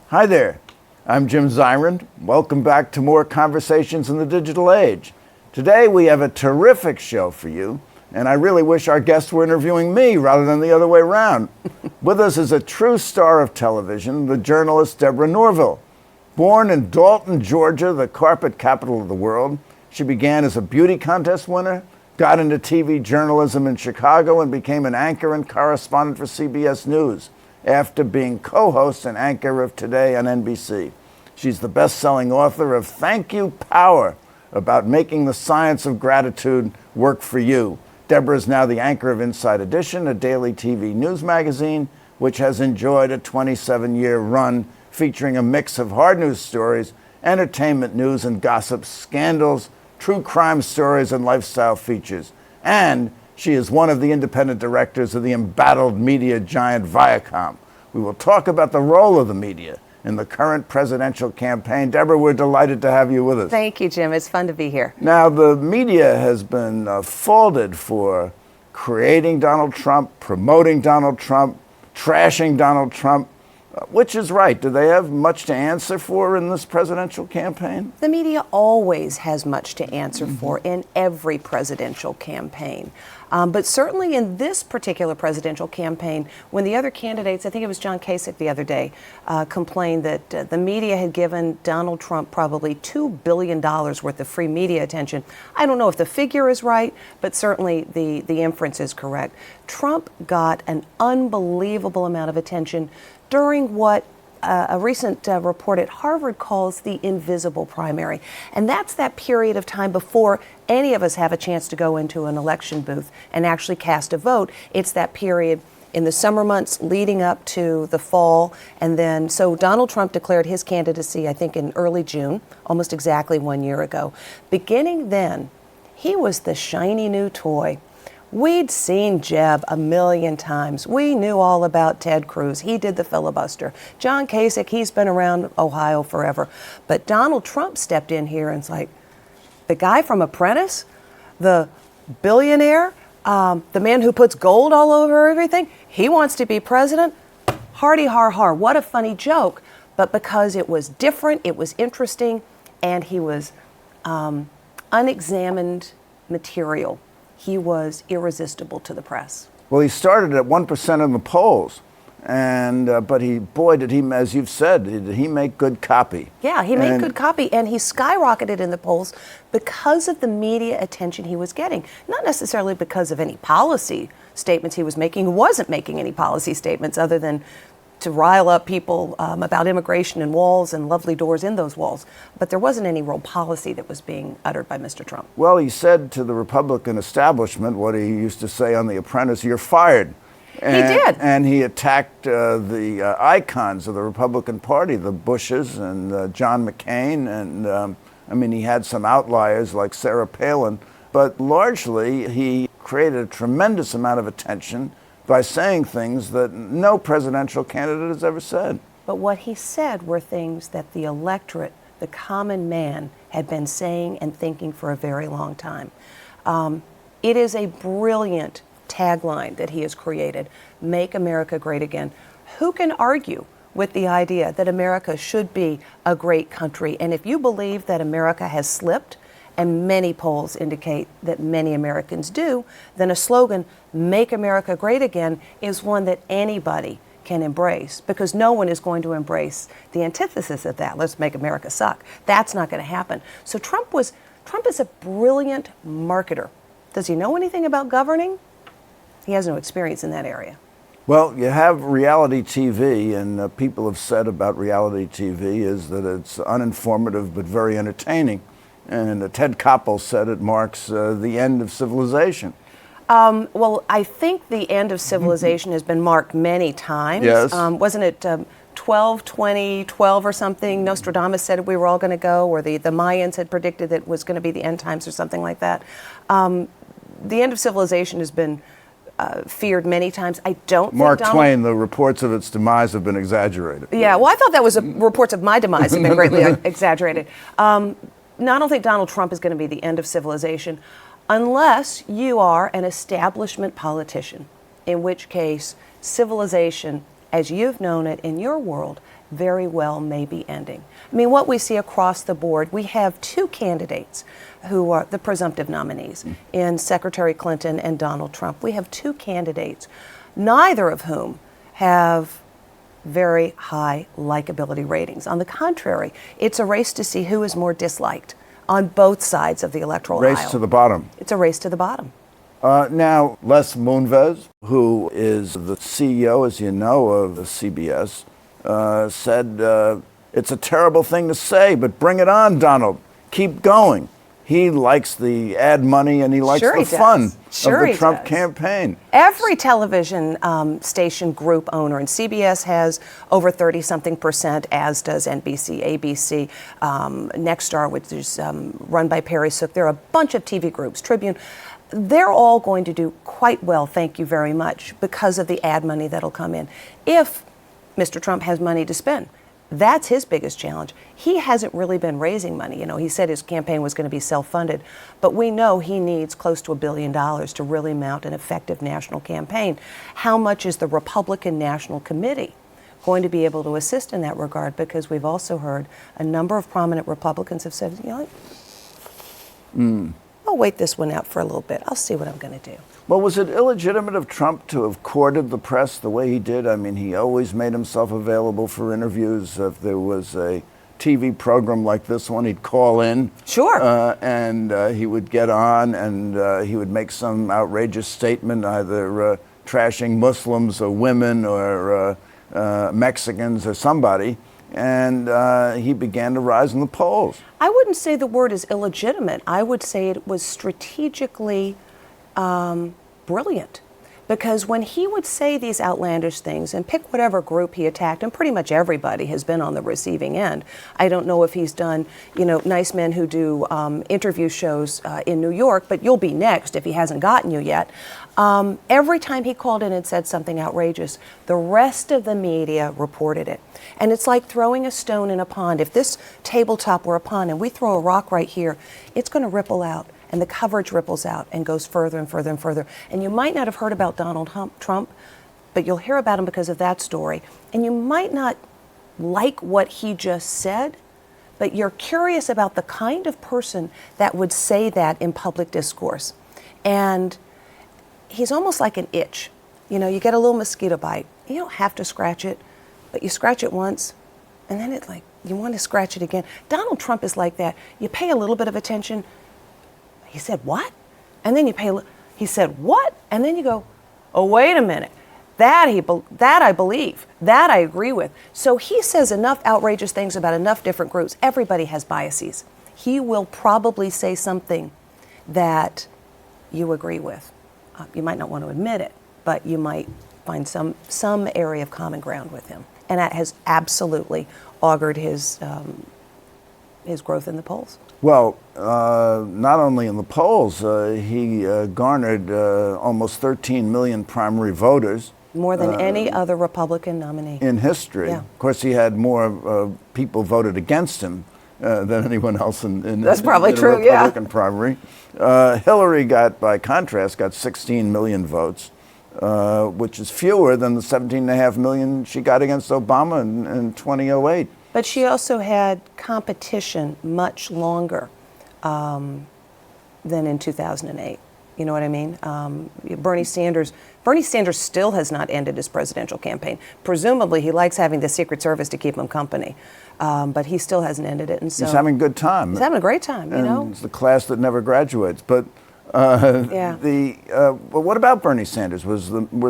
Hi there, I'm Jim Zirin. Welcome back to more Conversations in the Digital Age. Today we have a terrific show for you, and I really wish our guests were interviewing me rather than the other way around. With us is a true star of television, the journalist Deborah Norville. Born in Dalton, Georgia, the carpet capital of the world, she began as a beauty contest winner, got into TV journalism in Chicago, and became an anchor and correspondent for CBS News, after being co-host and anchor of Today on NBC. She's the best-selling author of Thank You Power, about making the science of gratitude work for you. Deborah is now the anchor of Inside Edition, a daily TV news magazine, which has enjoyed a 27-year run featuring a mix of hard news stories, entertainment news and gossip, scandals, true crime stories, and lifestyle features. And she is one of the independent directors of the embattled media giant Viacom. We will talk about the role of the media in the current presidential campaign. Deborah, we're delighted to have you with us. Thank you, Jim. It's fun to be here. Now, the media has been faulted for creating Donald Trump, promoting Donald Trump, trashing Donald Trump. Which is right? Do they have much to answer for in this presidential campaign? The media always has much to answer for in every presidential campaign. But certainly in this particular presidential campaign, when the other candidates, I think it was John Kasich the other day, complained that the media had given Donald Trump probably $2 billion worth of free media attention. I don't know if the figure is right, but certainly the inference is correct. Trump got an unbelievable amount of attention during what a recent report at Harvard calls the invisible primary. And that's that period of time before any of us have a chance to go into an election booth and actually cast a vote. It's that period in the summer months leading up to the fall. And then, so Donald Trump declared his candidacy, I think, in early June, almost exactly 1 year ago. Beginning then, he was the shiny new toy. We'd seen Jeb a million times. We knew all about Ted Cruz. He did the filibuster. John Kasich, he's been around Ohio forever. But Donald Trump stepped in here and it's like, the guy from Apprentice, the billionaire, the man who puts gold all over everything, he wants to be president? Hardy har har. What a funny joke. But because it was different, it was interesting, and he was unexamined material, he was irresistible to the press. Well, he started at 1% in the polls, and but did he, as you've said, did he make good copy? Yeah, he made good copy, and he skyrocketed in the polls because of the media attention he was getting. Not necessarily because of any policy statements he was making. He wasn't making any policy statements other than to rile up people about immigration and walls and lovely doors in those walls. But there wasn't any real policy that was being uttered by Mr. Trump. Well, he said to the Republican establishment what he used to say on The Apprentice, "You're fired." He did. And he attacked the icons of the Republican Party, the Bushes and John McCain. And I mean, he had some outliers like Sarah Palin. But largely, he created a tremendous amount of attention by saying things that no presidential candidate has ever said. But what he said were things that the electorate, the common man, had been saying and thinking for a very long time. It is a brilliant tagline that he has created, "Make America Great Again." Who can argue with the idea that America should be a great country? And if you believe that America has slipped, and many polls indicate that many Americans do, then a slogan, "Make America Great Again," is one that anybody can embrace, because no one is going to embrace the antithesis of that. Let's make America suck. That's not going to happen. So Trump is a brilliant marketer. Does he know anything about governing? He has no experience in that area. Well, you have reality TV, and people have said about reality TV is that it's uninformative but very entertaining. And Ted Koppel said it marks the end of civilization. Well, I think the end of civilization has been marked many times. Yes. Wasn't it 12, 2012 or something, Nostradamus said we were all going to go, or the Mayans had predicted that it was going to be the end times or something like that. The end of civilization has been feared many times. I don't Mark think Twain, the reports of its demise have been exaggerated. Yeah, well, I thought that was reports of my demise have been greatly exaggerated. No, I don't think Donald Trump is going to be the end of civilization unless you are an establishment politician, in which case civilization, as you've known it in your world, very well may be ending. I mean, what we see across the board, we have two candidates who are the presumptive nominees in Secretary Clinton and Donald Trump. We have two candidates, neither of whom have very high likability ratings. On the contrary, it's a race to see who is more disliked on both sides of the electoral aisle. Race to the bottom. It's a race to the bottom. Now, Les Moonves, who is the CEO, as you know, of CBS, said, it's a terrible thing to say, but bring it on, Donald. Keep going. He likes the ad money and he likes Sure the he fun does. of Sure the he Trump does. campaign. Every television station group owner, and CBS has over 30-something%, as does NBC, ABC, Nexstar, which is run by Perry Sook. There are a bunch of TV groups, Tribune. They're all going to do quite well, thank you very much, because of the ad money that'll come in. If Mr. Trump has money to spend, that's his biggest challenge. He hasn't really been raising money. You know, he said his campaign was going to be self-funded, but we know he needs close to $1 billion to really mount an effective national campaign. How much is the Republican National Committee going to be able to assist in that regard? Because we've also heard a number of prominent Republicans have said, you know, I'll wait this one out for a little bit. I'll see what I'm going to do. Well, was it illegitimate of Trump to have courted the press the way he did? I mean, he always made himself available for interviews. If there was a TV program like this one, he'd call in. Sure. And he would get on and he would make some outrageous statement, either trashing Muslims or women or Mexicans or somebody. And he began to rise in the polls. I wouldn't say the word is illegitimate. I would say it was strategically brilliant. Because when he would say these outlandish things and pick whatever group he attacked, and pretty much everybody has been on the receiving end. I don't know if he's done, you know, nice men who do interview shows in New York, but you'll be next if he hasn't gotten you yet. Every time he called in and said something outrageous, the rest of the media reported it. And it's like throwing a stone in a pond. If this tabletop were a pond and we throw a rock right here, it's going to ripple out. And the coverage ripples out and goes further and further and further. And you might not have heard about Donald Trump, but you'll hear about him because of that story. And you might not like what he just said, but you're curious about the kind of person that would say that in public discourse. And he's almost like an itch. You know, you get a little mosquito bite. You don't have to scratch it, but you scratch it once, and then it's like, you want to scratch it again. Donald Trump is like that. You pay a little bit of attention. He said, what? And then you pay, he said, what? And then you go, oh, wait a minute. That I believe. That I agree with. So he says enough outrageous things about enough different groups. Everybody has biases. He will probably say something that you agree with. You might not want to admit it, but you might find some area of common ground with him. And that has absolutely augured his growth in the polls. Well, not only in the polls, he garnered almost 13 million primary voters. More than any other Republican nominee. In history. Yeah. Of course, he had more people voted against him than anyone else in That's probably in true, a yeah. Republican primary. Hillary by contrast, got 16 million votes, which is fewer than the 17.5 million she got against Obama in 2008. But she also had competition much longer than in 2008. You know what I mean? Bernie Sanders still has not ended his presidential campaign. Presumably, he likes having the Secret Service to keep him company, but he still hasn't ended it. And so He's having a good time. he's having a great time. You know, It's the class that never graduates. But yeah. But what about Bernie Sanders? Were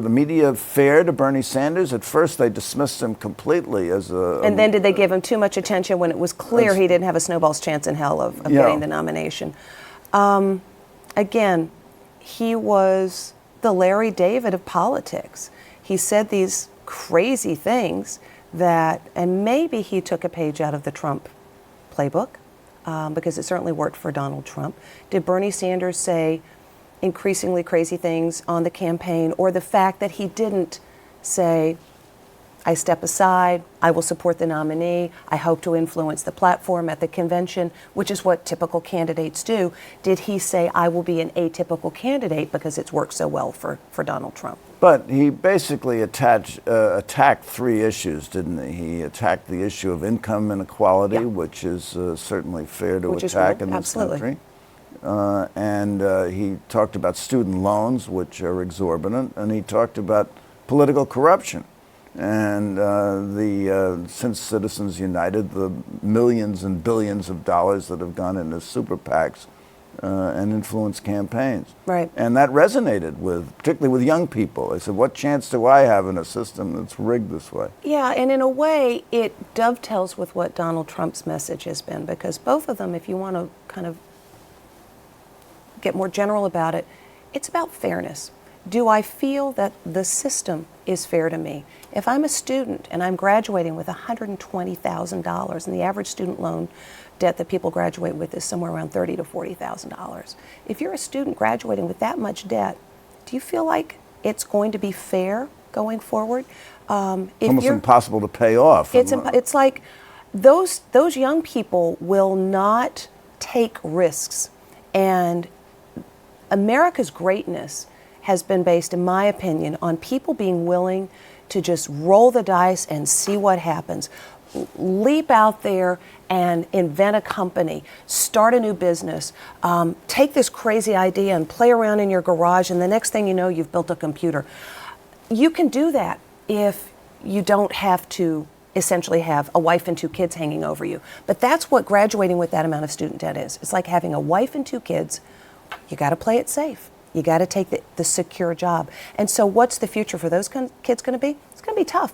the media fair to Bernie Sanders? At first, they dismissed him completely as a. And then did they give him too much attention when it was clear he didn't have a snowball's chance in hell of Yeah. getting the nomination? Again, he was the Larry David of politics. He said these crazy things that, and maybe he took a page out of the Trump playbook, because it certainly worked for Donald Trump. Did Bernie Sanders say increasingly crazy things on the campaign, or the fact that he didn't say, I step aside, I will support the nominee, I hope to influence the platform at the convention, which is what typical candidates do? Did he say, I will be an atypical candidate because it's worked so well for Donald Trump? But he basically attacked three issues, didn't he? He attacked the issue of income inequality, which is certainly fair to attack in this country. And he talked about student loans, which are exorbitant, and he talked about political corruption. And since Citizens United, the millions and billions of dollars that have gone into super PACs and influenced campaigns. Right. And that resonated particularly with young people. They said, what chance do I have in a system that's rigged this way? Yeah, and in a way, it dovetails with what Donald Trump's message has been, because both of them, if you want to kind of get more general about it, it's about fairness. Do I feel that the system is fair to me? If I'm a student and I'm graduating with $120,000, and the average student loan debt that people graduate with is somewhere around $30,000 to $40,000. If you're a student graduating with that much debt, do you feel like it's going to be fair going forward? It's almost impossible to pay off. It's like those young people will not take risks, and America's greatness has been based, in my opinion, on people being willing to just roll the dice and see what happens. Leap out there and invent a company, start a new business, take this crazy idea and play around in your garage, and the next thing you know, you've built a computer. You can do that if you don't have to essentially have a wife and two kids hanging over you. But that's what graduating with that amount of student debt is. It's like having a wife and two kids. You got to play it safe. You got to take the secure job. And so what's the future for those kids going to be? It's going to be tough.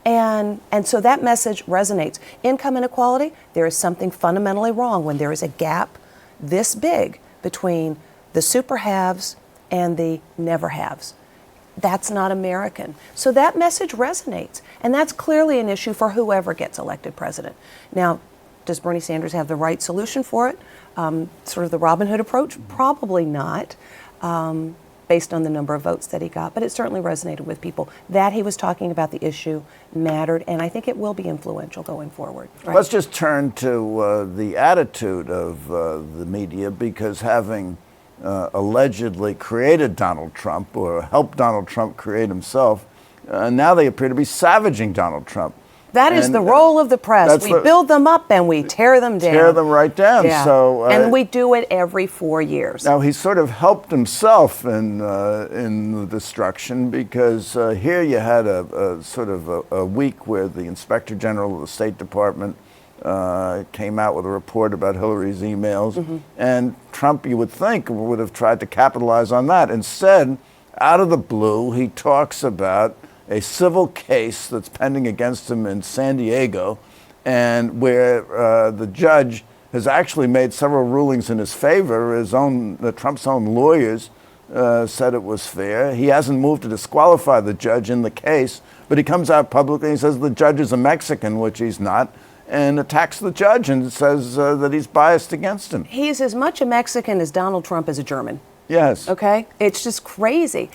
And so that message resonates. Income inequality, there is something fundamentally wrong when there is a gap this big between the super haves and the never haves. That's not American. So that message resonates. And that's clearly an issue for whoever gets elected president. Now, does Bernie Sanders have the right solution for it? Sort of the Robin Hood approach? Probably not. Based on the number of votes that he got, but it certainly resonated with people. That he was talking about the issue mattered, and I think it will be influential going forward. Right? Let's just turn to the attitude of the media, because having allegedly created Donald Trump or helped Donald Trump create himself, now they appear to be savaging Donald Trump. That is the role of the press. We build them up and we tear them down. Tear them right down. Yeah. So, and we do it every 4 years. Now, he sort of helped himself in the destruction, because here you had a sort of a week where the Inspector General of the State Department came out with a report about Hillary's emails, and Trump, you would think, would have tried to capitalize on that. Instead, out of the blue, he talks about a civil case that's pending against him in San Diego, and where the judge has actually made several rulings in his favor. Trump's own lawyers said it was fair. He hasn't moved to disqualify the judge in the case, but he comes out publicly and says the judge is a Mexican, which he's not, and attacks the judge and says that he's biased against him. He's as much a Mexican as Donald Trump is a German. Yes. Okay? It's just crazy.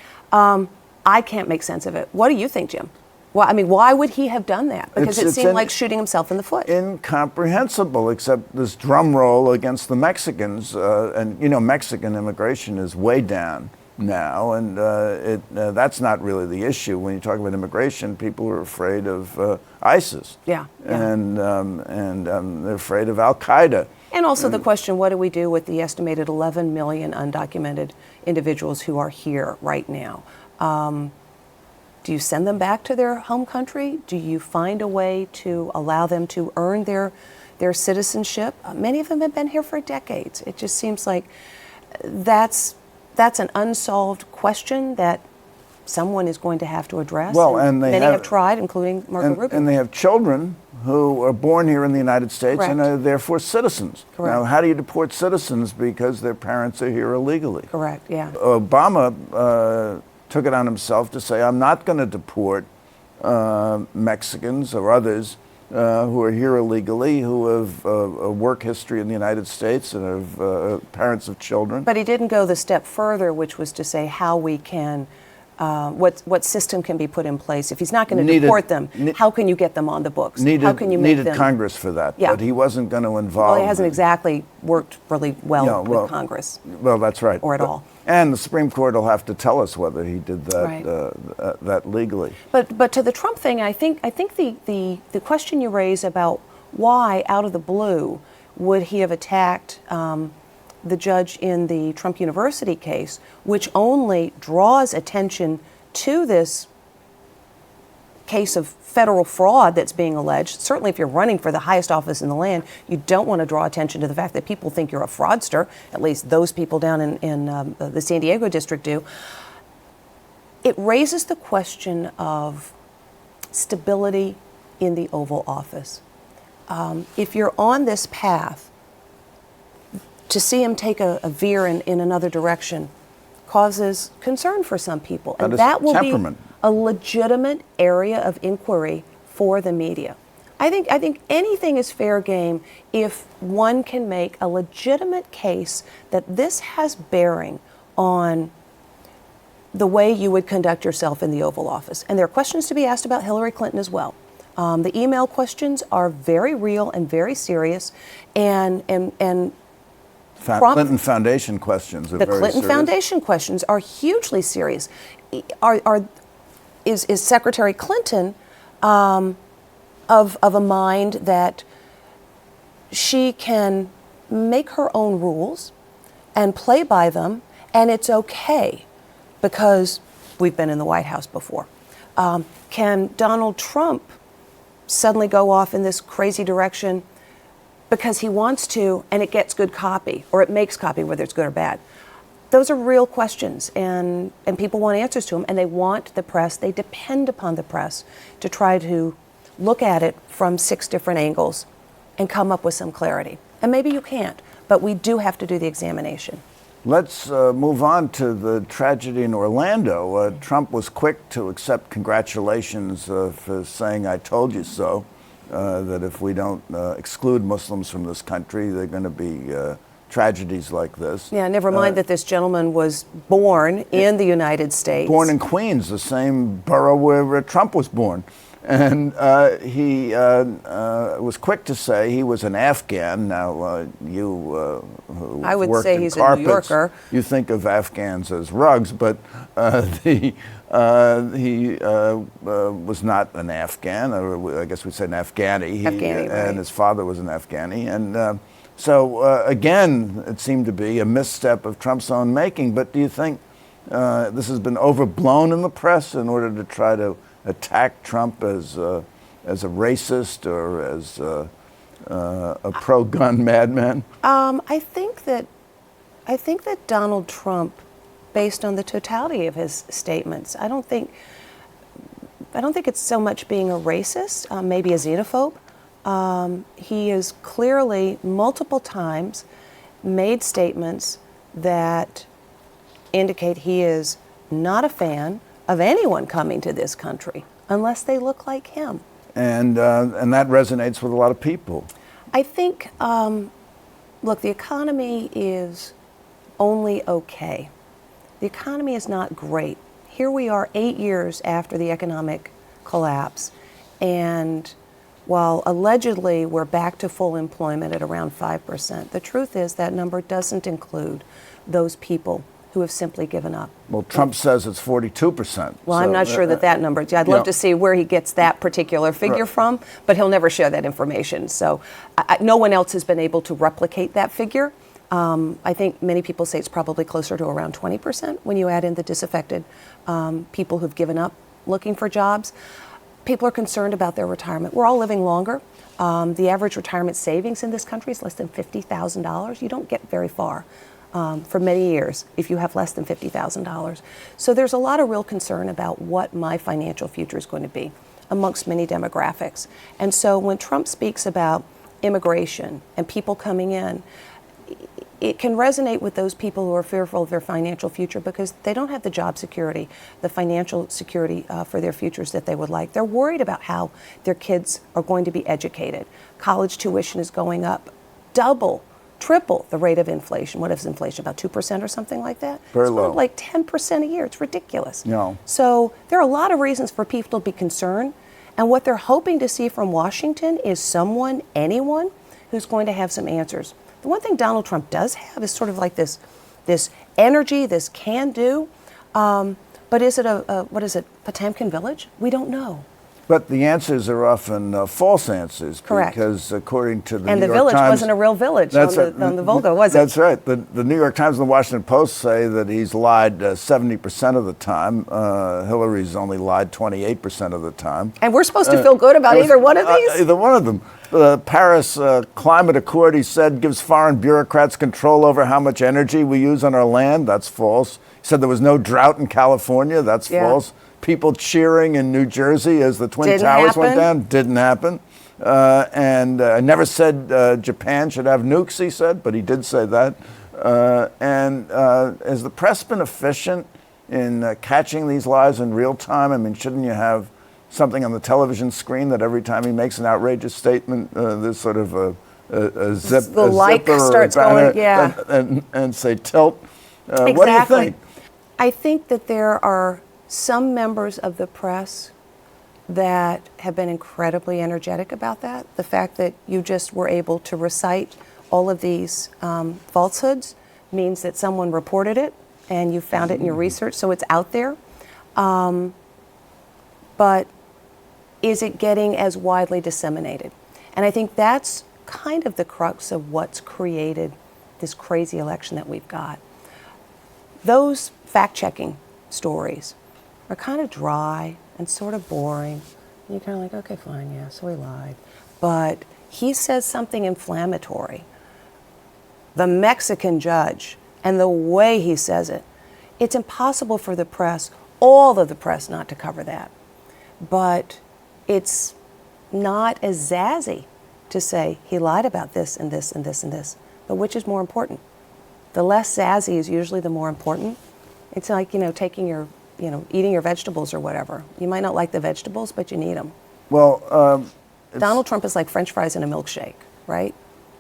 I can't make sense of it. What do you think, Jim? Well, I mean, why would he have done that? Because it seemed like shooting himself in the foot. Incomprehensible, except this drum roll against the Mexicans. And, you know, Mexican immigration is way down now, and that's not really the issue. When you talk about immigration, people are afraid of ISIS. Yeah. And they're afraid of Al-Qaeda. And also the question, what do we do with the estimated 11 million undocumented individuals who are here right now? Do you send them back to their home country? Do you find a way to allow them to earn their citizenship? Many of them have been here for decades. It just seems like that's an unsolved question that someone is going to have to address. Well, and many have tried, including Marco Rubio. And they have children who are born here in the United States. Correct. And are therefore citizens. Correct. Now, how do you deport citizens because their parents are here illegally? Correct, yeah. Obama took it on himself to say, I'm not going to deport Mexicans or others who are here illegally, who have a work history in the United States and have parents of children. But he didn't go the step further, which was to say how we can, what system can be put in place. If he's not going to deport them, how can you get them on the books? How can you make needed them? Congress for that, Yeah. but he wasn't going to involve. Well, he hasn't exactly worked really well Yeah, with Congress. Well, that's right. Or at all. And the Supreme Court will have to tell us whether he did that Right. that legally. But to the Trump thing, I think the question you raise about why, out of the blue, would he have attacked the judge in the Trump University case, which only draws attention to this case of federal fraud that's being alleged. Certainly, if you're running for the highest office in the land, you don't want to draw attention to the fact that people think you're a fraudster. At least those people down in the San Diego district do. It raises the question of stability in the Oval Office. If you're on this path, to see him take a veer in another direction causes concern for some people. And that will temperament. be a legitimate area of inquiry for the media. I think anything is fair game if one can make a legitimate case that this has bearing on the way you would conduct yourself in the Oval Office. And there are questions to be asked about Hillary Clinton as well. The email questions are very real and very serious, and Clinton Foundation questions are the very Clinton serious. Foundation questions are hugely serious. Is Secretary Clinton of a mind that she can make her own rules and play by them, and it's okay because we've been in the White House before? Can Donald Trump suddenly go off in this crazy direction because he wants to, and it gets good copy, or it makes copy, whether it's good or bad? Those are real questions, and people want answers to them, and they want the press, they depend upon the press to try to look at it from 6 different angles and come up with some clarity. And maybe you can't, but we do have to do the examination. Let's move on to the tragedy in Orlando. Trump was quick to accept congratulations for saying, "I told you so," that if we don't exclude Muslims from this country, there are going to be tragedies like this. Yeah, never mind that this gentleman was born in the United States. Born in Queens, the same borough where Trump was born. And he was quick to say he was an Afghan. Now, you who I would worked say in he's carpets, a New Yorker. You think of Afghans as rugs, but he was not an Afghan, or I guess we'd say an Afghani. Afghani, right. And his father was an Afghani. And so, again, it seemed to be a misstep of Trump's own making. But do you think this has been overblown in the press in order to try to attack Trump as a racist or as a pro-gun madman? I think that Donald Trump, based on the totality of his statements, I don't think it's so much being a racist, maybe a xenophobe. He has clearly multiple times made statements that indicate he is not a fan of anyone coming to this country unless they look like him. And that resonates with a lot of people. I think, look, the economy is only okay. The economy is not great. Here we are 8 years after the economic collapse, and while allegedly we're back to full employment at around 5%, the truth is that number doesn't include those people who have simply given up. Well, Trump says it's 42%. Well, I'm not sure that number, I'd love to see where he gets that particular figure from, but he'll never share that information. So no one else has been able to replicate that figure. I think many people say it's probably closer to around 20% when you add in the disaffected people who've given up looking for jobs. People are concerned about their retirement. We're all living longer. The average retirement savings in this country is less than $50,000. You don't get very far for many years if you have less than $50,000. So there's a lot of real concern about what my financial future is going to be amongst many demographics. And so when Trump speaks about immigration and people coming in, it can resonate with those people who are fearful of their financial future because they don't have the job security, the financial security for their futures that they would like. They're worried about how their kids are going to be educated. College tuition is going up double, triple the rate of inflation. What is inflation, about 2% or something like that? Very it's low. Like 10% a year. It's ridiculous. No. So there are a lot of reasons for people to be concerned. And what they're hoping to see from Washington is someone, anyone, who's going to have some answers. The one thing Donald Trump does have is sort of like this energy, this can-do. But is it what is it, Potemkin Village? We don't know. But the answers are often false answers. Correct. Because according to the New York Times... And the village wasn't a real village on the Volga, was it? That's right. The New York Times and the Washington Post say that he's lied 70% of the time. Hillary's only lied 28% of the time. And we're supposed to feel good about either one of these? Either one of them. The Paris Climate Accord, he said, gives foreign bureaucrats control over how much energy we use on our land. That's false. He said there was no drought in California. That's false. People cheering in New Jersey as the Twin Towers went down. Didn't happen. And I never said Japan should have nukes, he said, but he did say that. Has the press been efficient in catching these lies in real time? I mean, shouldn't you have something on the television screen that every time he makes an outrageous statement, there's sort of a zipper starts or a banner going, and say tilt? Exactly. What do you think? I think that there are some members of the press that have been incredibly energetic about that. The fact that you just were able to recite all of these falsehoods means that someone reported it and you found it in your research, so it's out there. But is it getting as widely disseminated? And I think that's kind of the crux of what's created this crazy election that we've got. Those fact-checking stories are kind of dry and sort of boring. And you're kind of like, okay, fine, yeah, so he lied. But he says something inflammatory. The Mexican judge and the way he says it, it's impossible for the press, all of the press, not to cover that. But it's not as zazzy to say he lied about this and this and this and this. But which is more important? The less zazzy is usually the more important. It's like, taking your, eating your vegetables or whatever. You might not like the vegetables, but you need them. Well, Donald Trump is like French fries in a milkshake, right?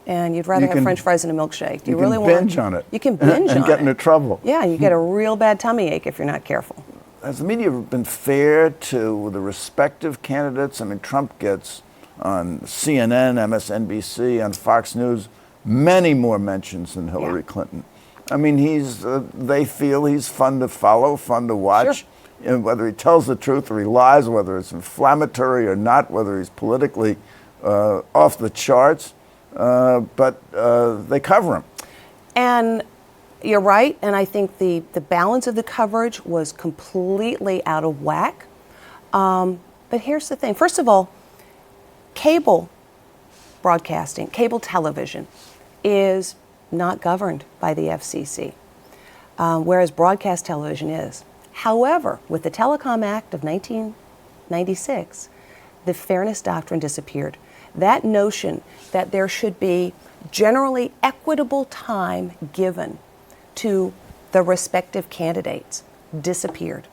And you'd rather have French fries in a milkshake. Do you really want? You can binge on it. You can binge on it. And get into trouble. Yeah, you get a real bad tummy ache if you're not careful. Has the media been fair to the respective candidates? I mean, Trump gets on CNN, MSNBC, on Fox News, many more mentions than Hillary Clinton. I mean, they feel he's fun to follow, fun to watch. Sure. And whether he tells the truth or he lies, whether it's inflammatory or not, whether he's politically off the charts, but they cover him. And you're right, and I think the balance of the coverage was completely out of whack. But here's the thing. First of all, cable broadcasting, cable television is not governed by the FCC, whereas broadcast television is. However, with the Telecom Act of 1996, the fairness doctrine disappeared. That notion that there should be generally equitable time given to the respective candidates disappeared.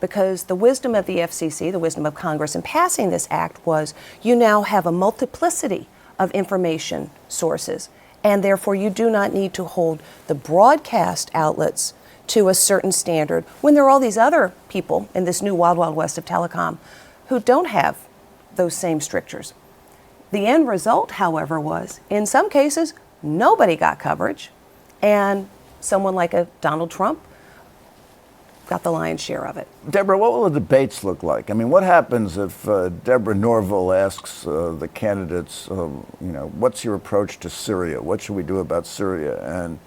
Because the wisdom of the FCC, the wisdom of Congress in passing this act was you now have a multiplicity of information sources, and therefore you do not need to hold the broadcast outlets to a certain standard when there are all these other people in this new wild, wild west of telecom who don't have those same strictures. The end result, however, was, in some cases, nobody got coverage, and someone like a Donald Trump got the lion's share of it. Deborah, what will the debates look like? I mean, what happens if Deborah Norville asks the candidates, what's your approach to Syria? What should we do about Syria? And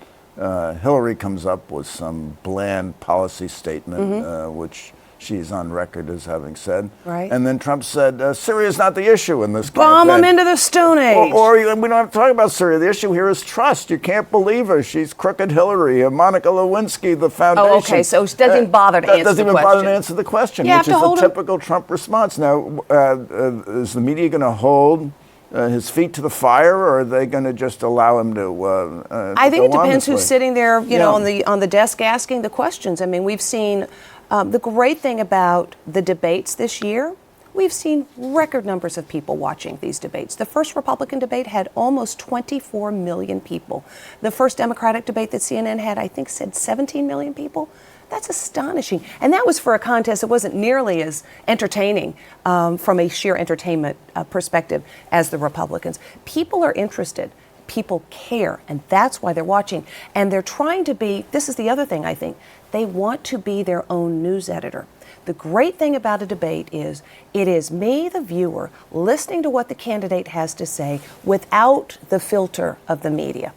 Hillary comes up with some bland policy statement, which she's on record as having said. Right. And then Trump said, Syria's not the issue in this Bomb campaign. them into the Stone Age. Or we don't have to talk about Syria. The issue here is trust. You can't believe her. She's crooked Hillary. Monica Lewinsky, the foundation. Oh, okay. So she doesn't bother to answer the question. Doesn't even bother to answer the question, You which have is to the hold typical Trump response. Now, is the media going to hold his feet to the fire, or are they going to just allow him to? I think it go on depends this who's way? sitting there, you know, Yeah. on the desk asking the questions. I mean, we've seen the great thing about the debates this year. We've seen record numbers of people watching these debates. The first Republican debate had almost 24 million people. The first Democratic debate that CNN had, I think, said 17 million people. That's astonishing. And that was for a contest that wasn't nearly as entertaining from a sheer entertainment perspective as the Republicans. People are interested. People care, and that's why they're watching. And they're trying to be, this is the other thing I think, they want to be their own news editor. The great thing about a debate is it is me, the viewer, listening to what the candidate has to say without the filter of the media.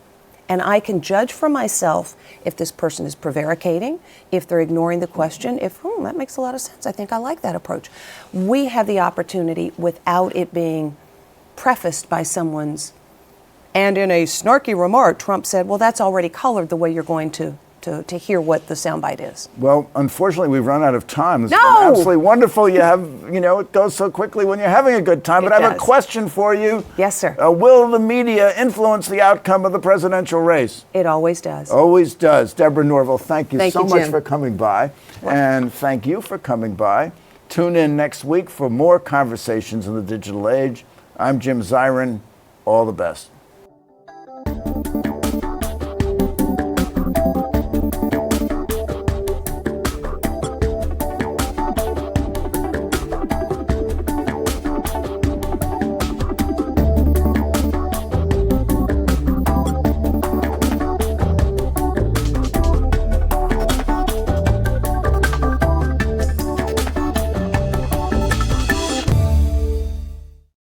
And I can judge for myself if this person is prevaricating, if they're ignoring the question, if, that makes a lot of sense. I think I like that approach. We have the opportunity without it being prefaced by someone's, and in a snarky remark, Trump said, well, that's already colored the way you're going to hear what the soundbite is. Well, unfortunately, we've run out of time. It's No! been absolutely wonderful. You have, it goes so quickly when you're having a good time. But It I have a does. question for you. Yes, sir. Will the media influence the outcome of the presidential race? It always does. Always does. Deborah Norville, thank you Thank so you, much Jim. for coming by. And thank you for coming by. Tune in next week for more conversations in the digital age. I'm Jim Zirin. All the best.